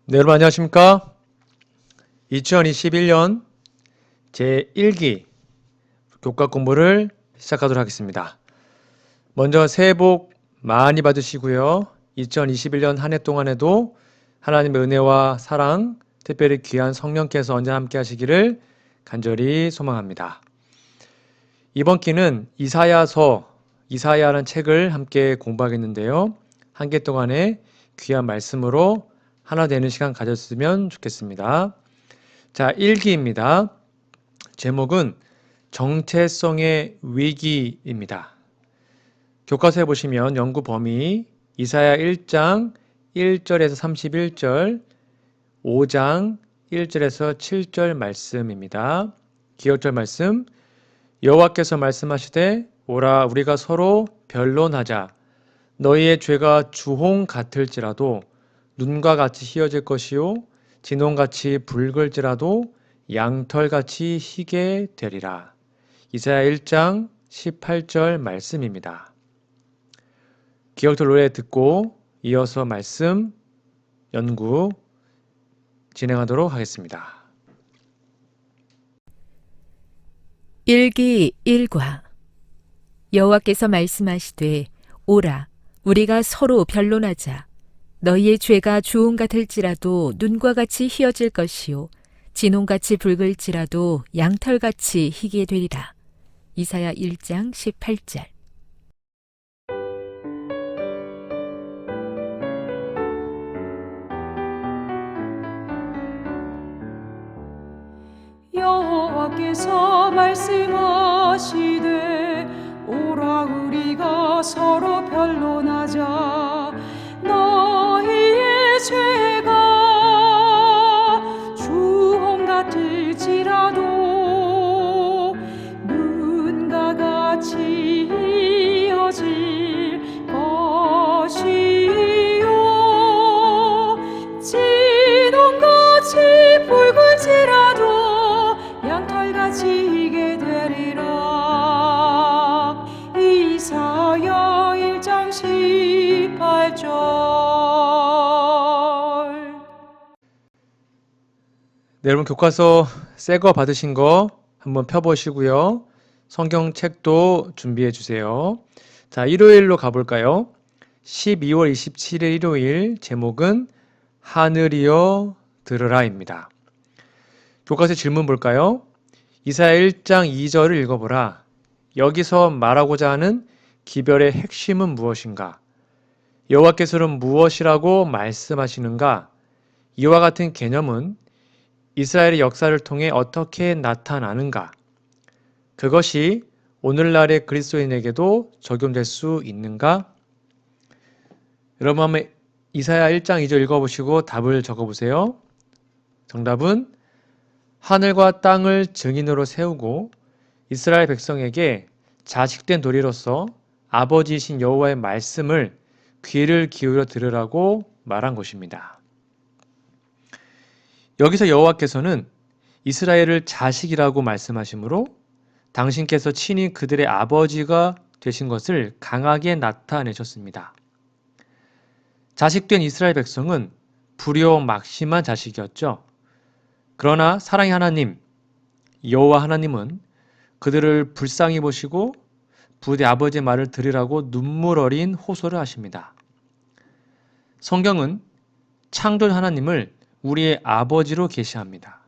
네, 여러분 안녕하십니까? 2021년 제1기 교과 공부를 시작하도록 하겠습니다. 먼저 새해 복 많이 받으시고요. 2021년 한 해 동안에도 하나님의 은혜와 사랑, 특별히 귀한 성령께서 언제나 함께 하시기를 간절히 소망합니다. 이번 기는 이사야라는 책을 함께 공부하겠는데요. 한 개 동안의 귀한 말씀으로 하나 되는 시간 가졌으면 좋겠습니다. 자, 1기입니다. 제목은 정체성의 위기입니다. 교과서에 보시면 연구 범위 이사야 1장 1절에서 31절, 5장 1절에서 7절 말씀입니다. 기억절 말씀 여호와께서 말씀하시되 오라 우리가 서로 변론하자 너희의 죄가 주홍 같을지라도 눈과 같이 희어질 것이요 진홍같이 붉을지라도 양털같이 희게 되리라. 이사야 1장 18절 말씀입니다. 기억들 노래 듣고 이어서 말씀 연구 진행하도록 하겠습니다. 일기 1과 여호와께서 말씀하시되 오라 우리가 서로 변론하자 너희의 죄가 주홍 같을지라도 눈과 같이 희어질 것이요 진홍같이 붉을지라도 양털같이 희게 되리라. 이사야 1장 18절. 여호와께서 말씀하시되 오라 우리가 서로 변론하자 너희의 죄가 주홍 같을지라도 눈과 같이 희어질 것이요 진홍같이 붉을지라도 양털같이 희게 되리라. 이사야 1장 18절. 네, 여러분 교과서 새 거 받으신 거 한번 펴보시고요. 성경책도 준비해 주세요. 자, 일요일로 가볼까요? 12월 27일 일요일 제목은 하늘이여 들으라입니다. 교과서 질문 볼까요? 이사야 1장 2절을 읽어보라. 여기서 말하고자 하는 기별의 핵심은 무엇인가? 여호와께서는 무엇이라고 말씀하시는가? 이와 같은 개념은 이스라엘의 역사를 통해 어떻게 나타나는가? 그것이 오늘날의 그리스도인에게도 적용될 수 있는가? 여러분 한번 이사야 1장 2절 읽어보시고 답을 적어보세요. 정답은 하늘과 땅을 증인으로 세우고 이스라엘 백성에게 자식된 도리로서 아버지이신 여호와의 말씀을 귀를 기울여 들으라고 말한 것입니다. 여기서 여호와께서는 이스라엘을 자식이라고 말씀하시므로 당신께서 친히 그들의 아버지가 되신 것을 강하게 나타내셨습니다. 자식된 이스라엘 백성은 불효막심한 자식이었죠. 그러나 사랑의 하나님, 여호와 하나님은 그들을 불쌍히 보시고 부디 아버지의 말을 들으라고 눈물 어린 호소를 하십니다. 성경은 창조 하나님을 우리의 아버지로 계시합니다.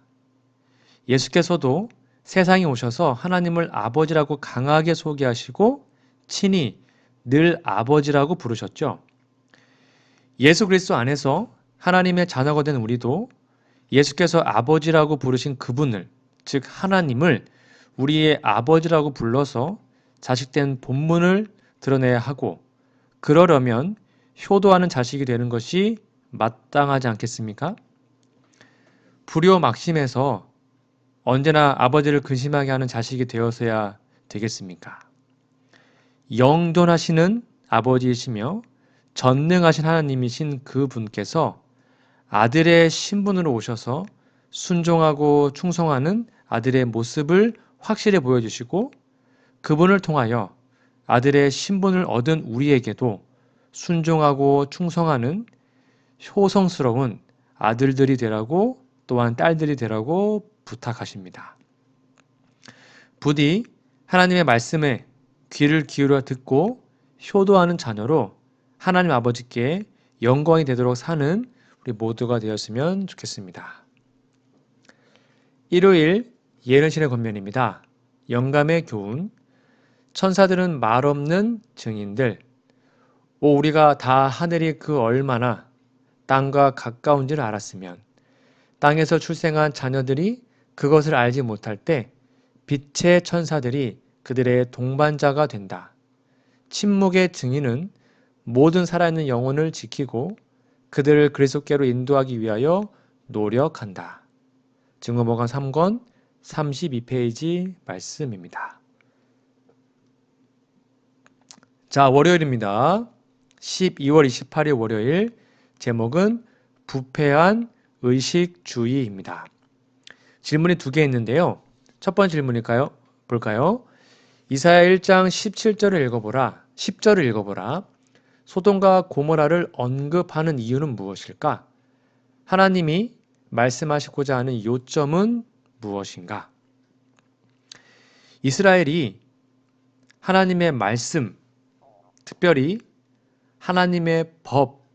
예수께서도 세상에 오셔서 하나님을 아버지라고 강하게 소개하시고 친히 늘 아버지라고 부르셨죠. 예수 그리스도 안에서 하나님의 자녀가 된 우리도 예수께서 아버지라고 부르신 그분을, 즉 하나님을 우리의 아버지라고 불러서 자식된 본문을 드러내야 하고 그러려면 효도하는 자식이 되는 것이 마땅하지 않겠습니까? 불효막심에서 언제나 아버지를 근심하게 하는 자식이 되어서야 되겠습니까? 영존하시는 아버지이시며 전능하신 하나님이신 그분께서 아들의 신분으로 오셔서 순종하고 충성하는 아들의 모습을 확실히 보여주시고 그분을 통하여 아들의 신분을 얻은 우리에게도 순종하고 충성하는 효성스러운 아들들이 되라고 또한 딸들이 되라고 부탁하십니다. 부디 하나님의 말씀에 귀를 기울여 듣고 효도하는 자녀로 하나님 아버지께 영광이 되도록 사는 우리 모두가 되었으면 좋겠습니다. 일요일 예언신의 권면입니다. 영감의 교훈. 천사들은 말없는 증인들. 우리가 다 하늘이 그 얼마나 땅과 가까운지를 알았으면 땅에서 출생한 자녀들이 그것을 알지 못할 때 빛의 천사들이 그들의 동반자가 된다. 침묵의 증인은 모든 살아있는 영혼을 지키고 그들을 그리스도께로 인도하기 위하여 노력한다. 증거보감 3권 32페이지 말씀입니다. 자, 월요일입니다. 12월 28일 월요일. 제목은 부패한 의식주의입니다. 질문이 두 개 있는데요. 첫 번째 질문일까요? 볼까요? 이사야 1장 17절을 읽어보라. 10절을 읽어보라. 소돔과 고모라를 언급하는 이유는 무엇일까? 하나님이 말씀하시고자 하는 요점은 무엇인가? 이스라엘이 하나님의 말씀, 특별히 하나님의 법,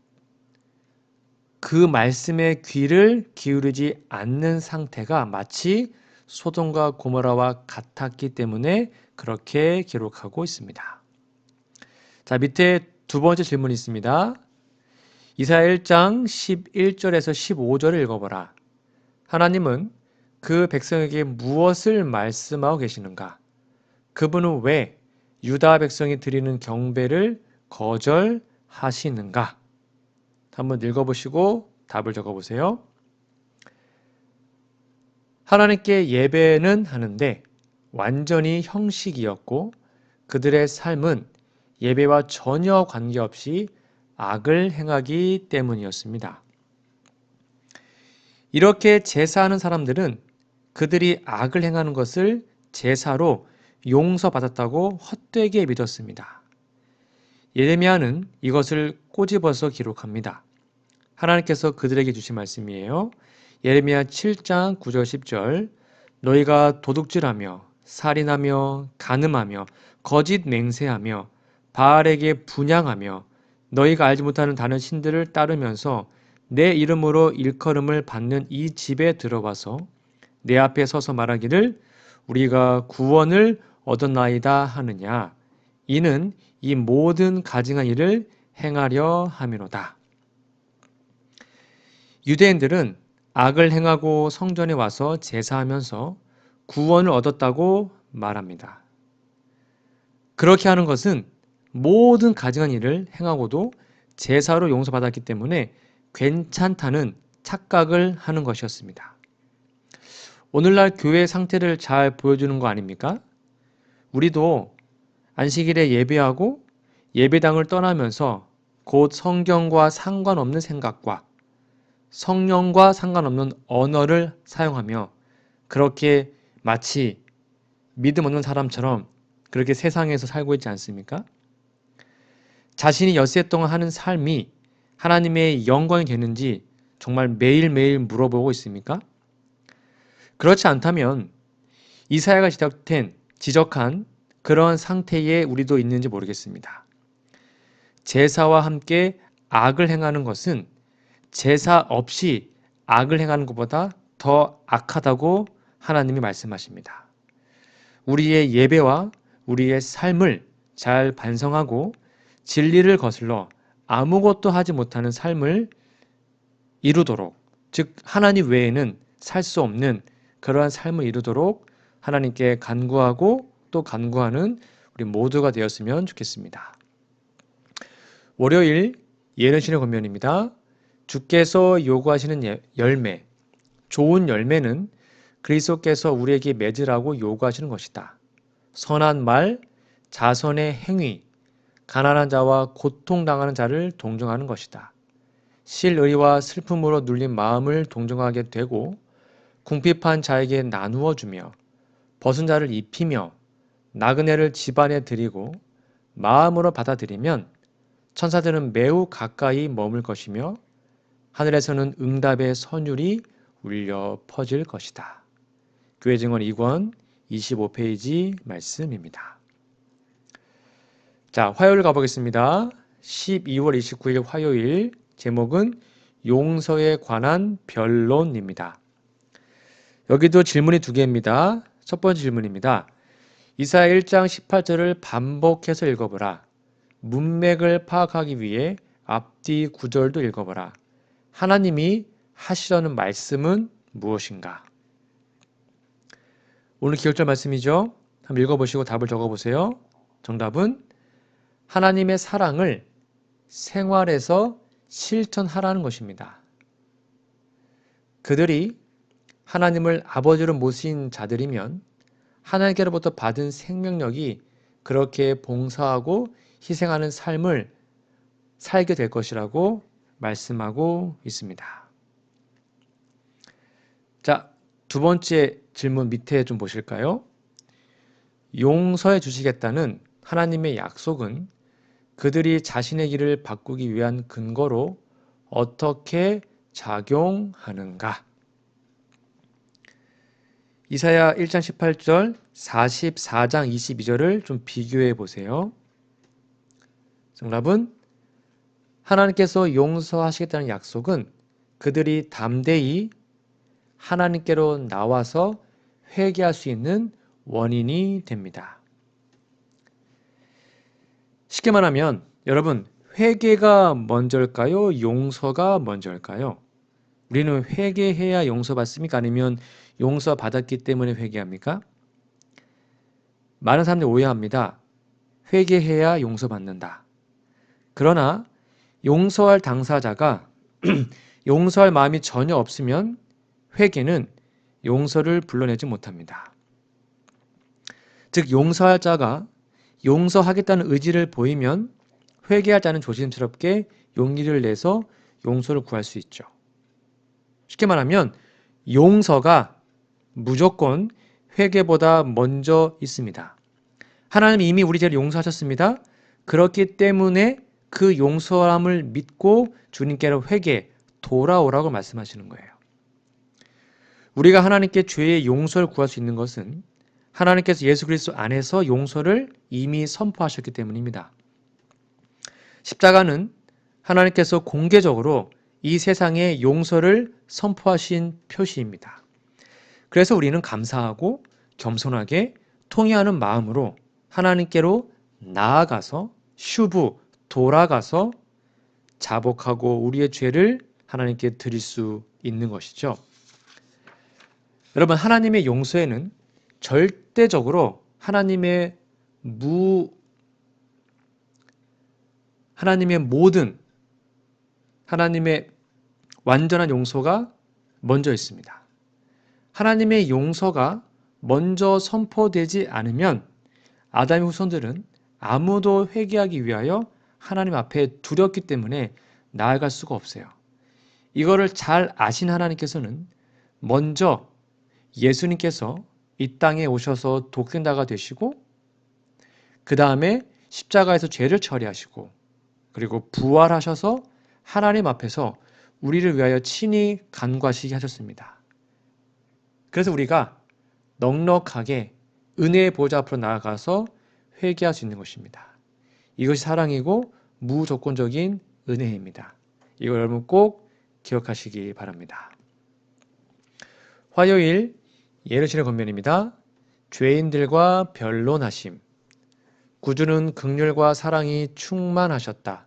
그 말씀에 귀를 기울이지 않는 상태가 마치 소돔과 고모라와 같았기 때문에 그렇게 기록하고 있습니다. 자, 밑에 두 번째 질문이 있습니다. 이사야 1장 11절에서 15절을 읽어보라. 하나님은 그 백성에게 무엇을 말씀하고 계시는가? 그분은 왜 유다 백성이 드리는 경배를 거절하시는가? 한번 읽어보시고 답을 적어보세요. 하나님께 예배는 하는데 완전히 형식이었고 그들의 삶은 예배와 전혀 관계없이 악을 행하기 때문이었습니다. 이렇게 제사하는 사람들은 그들이 악을 행하는 것을 제사로 용서받았다고 헛되게 믿었습니다. 예레미야는 이것을 꼬집어서 기록합니다. 하나님께서 그들에게 주신 말씀이에요. 예레미야 7장 9절 10절. 너희가 도둑질하며 살인하며 간음하며 거짓 맹세하며 바알에게 분향하며 너희가 알지 못하는 다른 신들을 따르면서 내 이름으로 일컬음을 받는 이 집에 들어와서 내 앞에 서서 말하기를 우리가 구원을 얻었나이다 하느냐. 이는 이 모든 가증한 일을 행하려 함이로다. 유대인들은 악을 행하고 성전에 와서 제사하면서 구원을 얻었다고 말합니다. 그렇게 하는 것은 모든 가증한 일을 행하고도 제사로 용서받았기 때문에 괜찮다는 착각을 하는 것이었습니다. 오늘날 교회의 상태를 잘 보여주는 거 아닙니까? 우리도 안식일에 예배하고 예배당을 떠나면서 곧 성경과 상관없는 생각과 성령과 상관없는 언어를 사용하며 그렇게 마치 믿음 없는 사람처럼 그렇게 세상에서 살고 있지 않습니까? 자신이 엿새 동안 하는 삶이 하나님의 영광이 되는지 정말 매일매일 물어보고 있습니까? 그렇지 않다면 이사야가 지적한 그런 상태에 우리도 있는지 모르겠습니다. 제사와 함께 악을 행하는 것은 제사 없이 악을 행하는 것보다 더 악하다고 하나님이 말씀하십니다. 우리의 예배와 우리의 삶을 잘 반성하고 진리를 거슬러 아무것도 하지 못하는 삶을 이루도록, 즉 하나님 외에는 살 수 없는 그러한 삶을 이루도록 하나님께 간구하고 또 간구하는 우리 모두가 되었으면 좋겠습니다. 월요일 예언신의 권면입니다. 주께서 요구하시는 열매, 좋은 열매는 그리스도께서 우리에게 맺으라고 요구하시는 것이다. 선한 말, 자선의 행위, 가난한 자와 고통당하는 자를 동정하는 것이다. 실의와 슬픔으로 눌린 마음을 동정하게 되고 궁핍한 자에게 나누어 주며 벗은 자를 입히며 나그네를 집안에 들이고 마음으로 받아들이면 천사들은 매우 가까이 머물 것이며 하늘에서는 응답의 선율이 울려 퍼질 것이다. 교회 증언 2권 25페이지 말씀입니다. 자, 화요일 가보겠습니다. 12월 29일 화요일 제목은 용서에 관한 변론입니다. 여기도 질문이 두 개입니다. 첫 번째 질문입니다. 이사야 1장 18절을 반복해서 읽어보라. 문맥을 파악하기 위해 앞뒤 구절도 읽어보라. 하나님이 하시려는 말씀은 무엇인가? 오늘 기억절 말씀이죠. 한번 읽어보시고 답을 적어보세요. 정답은 하나님의 사랑을 생활에서 실천하라는 것입니다. 그들이 하나님을 아버지로 모신 자들이면 하나님께로부터 받은 생명력이 그렇게 봉사하고 희생하는 삶을 살게 될 것이라고 말씀하고 있습니다. 자, 두 번째 질문 밑에 좀 보실까요? 용서해 주시겠다는 하나님의 약속은 그들이 자신의 길을 바꾸기 위한 근거로 어떻게 작용하는가? 이사야 1장 18절, 44장 22절을 좀 비교해 보세요. 정답은 하나님께서 용서하시겠다는 약속은 그들이 담대히 하나님께로 나와서 회개할 수 있는 원인이 됩니다. 쉽게 말하면 여러분, 회개가 먼저일까요? 용서가 먼저일까요? 우리는 회개해야 용서받습니까? 아니면 용서받았기 때문에 회개합니까? 많은 사람들이 오해합니다. 회개해야 용서받는다. 그러나 용서할 당사자가 용서할 마음이 전혀 없으면 회개는 용서를 불러내지 못합니다. 즉 용서할 자가 용서하겠다는 의지를 보이면 회개할 자는 조심스럽게 용기를 내서 용서를 구할 수 있죠. 쉽게 말하면 용서가 무조건 회개보다 먼저 있습니다. 하나님이 이미 우리 죄를 용서하셨습니다. 그렇기 때문에 그 용서함을 믿고 주님께로 회개, 돌아오라고 말씀하시는 거예요. 우리가 하나님께 죄의 용서를 구할 수 있는 것은 하나님께서 예수 그리스도 안에서 용서를 이미 선포하셨기 때문입니다. 십자가는 하나님께서 공개적으로 이 세상에 용서를 선포하신 표시입니다. 그래서 우리는 감사하고 겸손하게 통회하는 마음으로 하나님께로 나아가서 슈브, 돌아가서 자복하고 우리의 죄를 하나님께 드릴 수 있는 것이죠. 여러분, 하나님의 용서에는 절대적으로 하나님의 완전한 용서가 먼저 있습니다. 하나님의 용서가 먼저 선포되지 않으면 아담의 후손들은 아무도 회개하기 위하여 하나님 앞에 두렵기 때문에 나아갈 수가 없어요. 이거를 잘 아신 하나님께서는 먼저 예수님께서 이 땅에 오셔서 독생자가 되시고 그 다음에 십자가에서 죄를 처리하시고 그리고 부활하셔서 하나님 앞에서 우리를 위하여 친히 간과시게 하셨습니다. 그래서 우리가 넉넉하게 은혜의 보좌 앞으로 나아가서 회개할 수 있는 것입니다. 이것이 사랑이고 무조건적인 은혜입니다. 이걸 여러분 꼭 기억하시기 바랍니다. 화요일 예루실의 권면입니다. 죄인들과 변론하심. 구주는 긍휼과 사랑이 충만하셨다.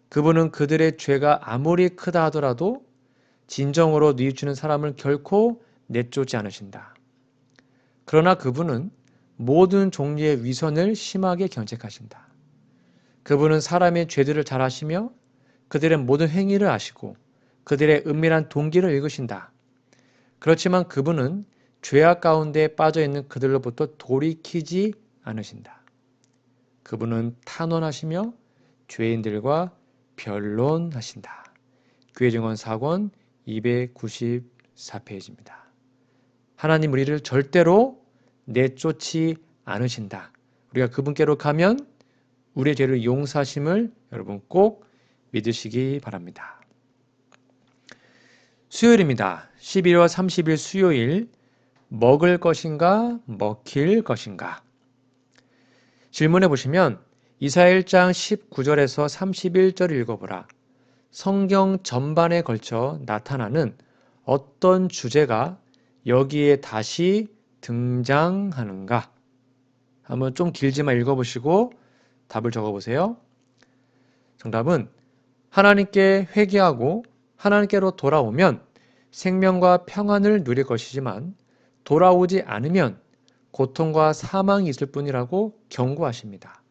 그분은 그들의 죄가 아무리 크다 하더라도 진정으로 뉘우치는 사람을 결코 내쫓지 않으신다. 그러나 그분은 모든 종류의 위선을 심하게 견책하신다. 그분은 사람의 죄들을 잘 아시며 그들의 모든 행위를 아시고 그들의 은밀한 동기를 읽으신다. 그렇지만 그분은 죄악 가운데 빠져있는 그들로부터 돌이키지 않으신다. 그분은 탄원하시며 죄인들과 변론하신다. 교회 증언 4권 294페이지입니다. 하나님 우리를 절대로 내쫓지 않으신다. 우리가 그분께로 가면 우리의 죄를 용서하심을 여러분 꼭 믿으시기 바랍니다. 수요일입니다. 11월 30일 수요일, 먹을 것인가 먹힐 것인가? 질문해 보시면 이사야 1장 19절에서 31절을 읽어보라. 성경 전반에 걸쳐 나타나는 어떤 주제가 여기에 다시 등장하는가? 한번 좀 길지만 읽어보시고 답을 적어보세요. 정답은 하나님께 회개하고 하나님께로 돌아오면 생명과 평안을 누릴 것이지만 돌아오지 않으면 고통과 사망이 있을 뿐이라고 경고하십니다.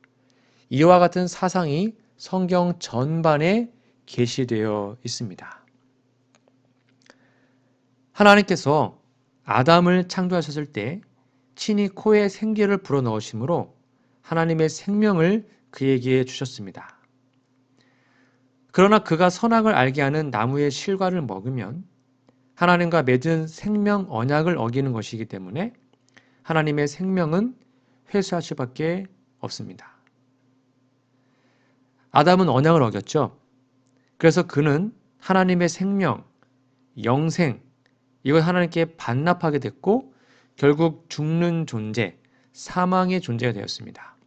이와 같은 사상이 성경 전반에 게시되어 있습니다. 하나님께서 아담을 창조하셨을 때 친히 코에 생기를 불어넣으심으로 하나님의 생명을 그에게 주셨습니다. 그러나 그가 선악을 알게 하는 나무의 실과를 먹으면 하나님과 맺은 생명 언약을 어기는 것이기 때문에 하나님의 생명은 회수할 수밖에 없습니다. 아담은 언약을 어겼죠. 그래서 그는 하나님의 생명, 영생, 이걸 하나님께 반납하게 됐고 결국 죽는 존재, 사망의 존재가 되었습니다.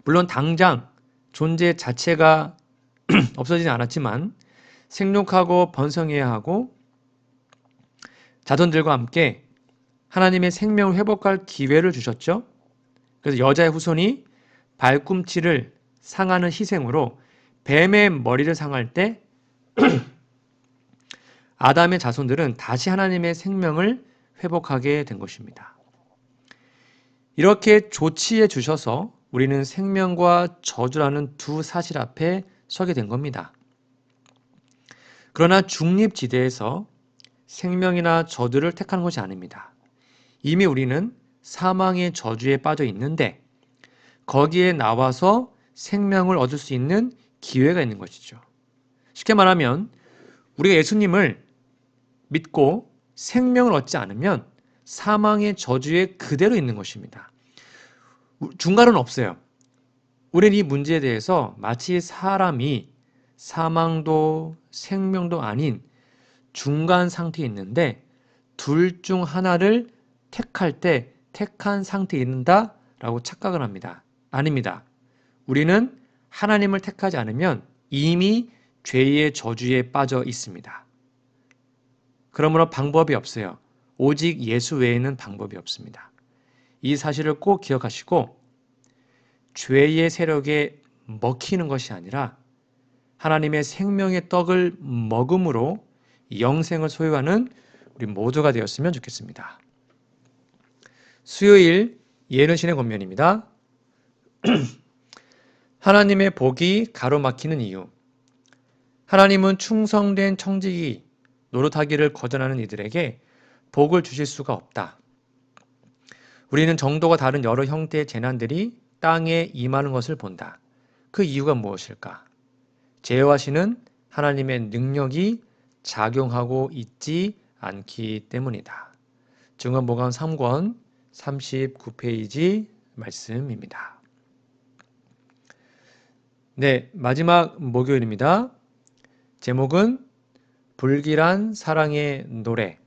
물론 당장 존재 자체가 없어지지 않았지만 생육하고 번성해야 하고 자손들과 함께 하나님의 생명을 회복할 기회를 주셨죠. 그래서 여자의 후손이 발꿈치를 상하는 희생으로 뱀의 머리를 상할 때 아담의 자손들은 다시 하나님의 생명을 회복하게 된 것입니다. 이렇게 조치해 주셔서 우리는 생명과 저주라는 두 사실 앞에 서게 된 겁니다. 그러나 중립지대에서 생명이나 저주를 택하는 것이 아닙니다. 이미 우리는 사망의 저주에 빠져 있는데 거기에 나와서 생명을 얻을 수 있는 기회가 있는 것이죠. 쉽게 말하면 우리가 예수님을 믿고 생명을 얻지 않으면 사망의 저주에 그대로 있는 것입니다. 중간은 없어요. 우리는 이 문제에 대해서 마치 사람이 사망도 생명도 아닌 중간 상태에 있는데 둘 중 하나를 택할 때 택한 상태에 있는다라고 착각을 합니다. 아닙니다. 우리는 하나님을 택하지 않으면 이미 죄의 저주에 빠져 있습니다. 그러므로 방법이 없어요. 오직 예수 외에는 방법이 없습니다. 이 사실을 꼭 기억하시고 죄의 세력에 먹히는 것이 아니라 하나님의 생명의 떡을 먹음으로 영생을 소유하는 우리 모두가 되었으면 좋겠습니다. 수요일 예언신의 권면입니다. 하나님의 복이 가로막히는 이유. 하나님은 충성된 청지기 노릇하기를 거절하는 이들에게 복을 주실 수가 없다. 우리는 정도가 다른 여러 형태의 재난들이 땅에 임하는 것을 본다. 그 이유가 무엇일까? 제어하시는 하나님의 능력이 작용하고 있지 않기 때문이다. 증언보감 3권 39페이지 말씀입니다. 네, 마지막 목요일입니다. 제목은 불길한 사랑의 노래.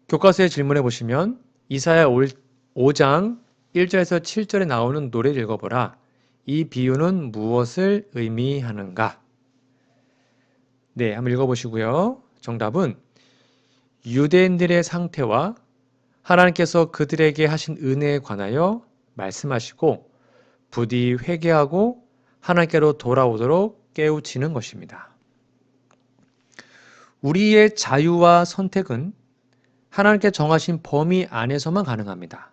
교과서에 질문해 보시면 이사야 5장 1절에서 7절에 나오는 노래를 읽어보라. 이 비유는 무엇을 의미하는가? 네, 한번 읽어보시고요. 정답은 유대인들의 상태와 하나님께서 그들에게 하신 은혜에 관하여 말씀하시고 부디 회개하고 하나님께로 돌아오도록 깨우치는 것입니다. 우리의 자유와 선택은 하나님께 정하신 범위 안에서만 가능합니다.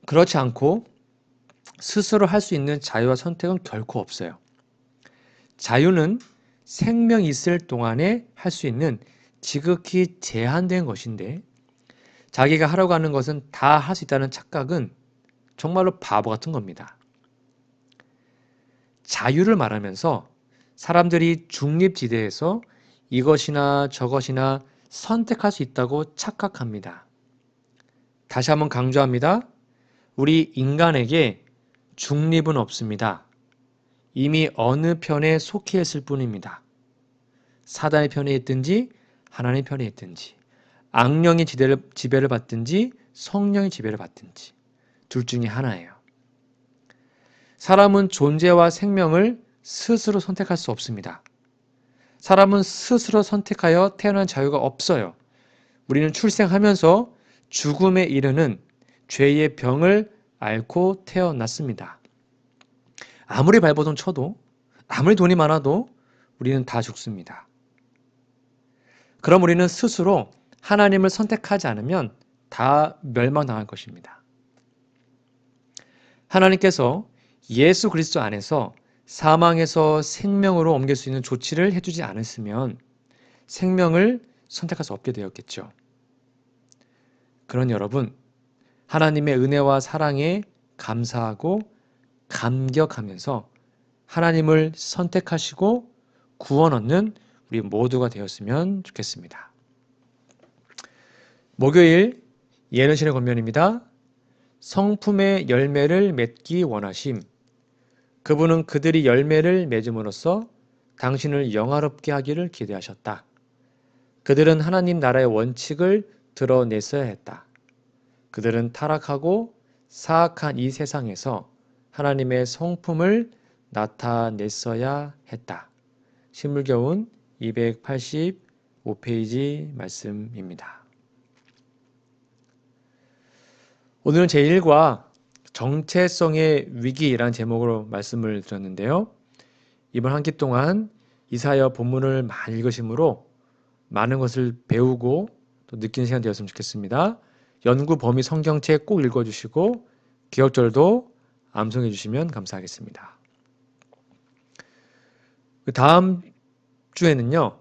그렇지 않고 스스로 할 수 있는 자유와 선택은 결코 없어요. 자유는 생명이 있을 동안에 할 수 있는 지극히 제한된 것인데 자기가 하려고 하는 것은 다 할 수 있다는 착각은 정말로 바보 같은 겁니다. 자유를 말하면서 사람들이 중립지대에서 이것이나 저것이나 선택할 수 있다고 착각합니다. 다시 한번 강조합니다. 우리 인간에게 중립은 없습니다. 이미 어느 편에 속해 있을 뿐입니다. 사단의 편에 있든지 하나님의 편에 있든지, 악령의 지배를 받든지 성령의 지배를 받든지 둘 중에 하나예요. 사람은 존재와 생명을 스스로 선택할 수 없습니다. 사람은 스스로 선택하여 태어난 자유가 없어요. 우리는 출생하면서 죽음에 이르는 죄의 병을 앓고 태어났습니다. 아무리 발버둥 쳐도, 아무리 돈이 많아도 우리는 다 죽습니다. 그럼 우리는 스스로 하나님을 선택하지 않으면 다 멸망당할 것입니다. 하나님께서 예수 그리스도 안에서 사망에서 생명으로 옮길 수 있는 조치를 해주지 않았으면 생명을 선택할 수 없게 되었겠죠. 그런 여러분, 하나님의 은혜와 사랑에 감사하고 감격하면서 하나님을 선택하시고 구원 얻는 우리 모두가 되었으면 좋겠습니다. 목요일 예언신의 권면입니다. 성품의 열매를 맺기 원하심. 그분은 그들이 열매를 맺음으로써 당신을 영화롭게 하기를 기대하셨다. 그들은 하나님 나라의 원칙을 드러냈어야 했다. 그들은 타락하고 사악한 이 세상에서 하나님의 성품을 나타냈어야 했다. 신물교훈 285페이지 말씀입니다. 오늘은 제1과 정체성의 위기라는 제목으로 말씀을 드렸는데요. 이번 한 기 동안 이사야 본문을 많이 읽으심으로 많은 것을 배우고 또 느끼는 시간 되었으면 좋겠습니다. 연구 범위 성경책 꼭 읽어주시고 기억절도 암송해 주시면 감사하겠습니다. 그 다음 주에는요.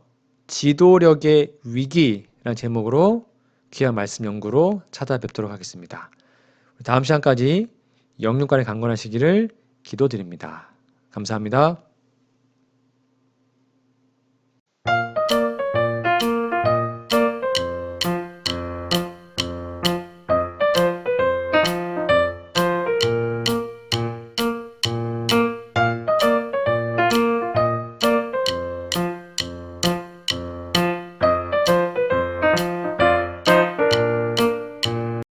지도력의 위기라는 제목으로 귀한 말씀 연구로 찾아뵙도록 하겠습니다. 다음 시간까지 영육간에 강건하시기를 기도드립니다. 감사합니다.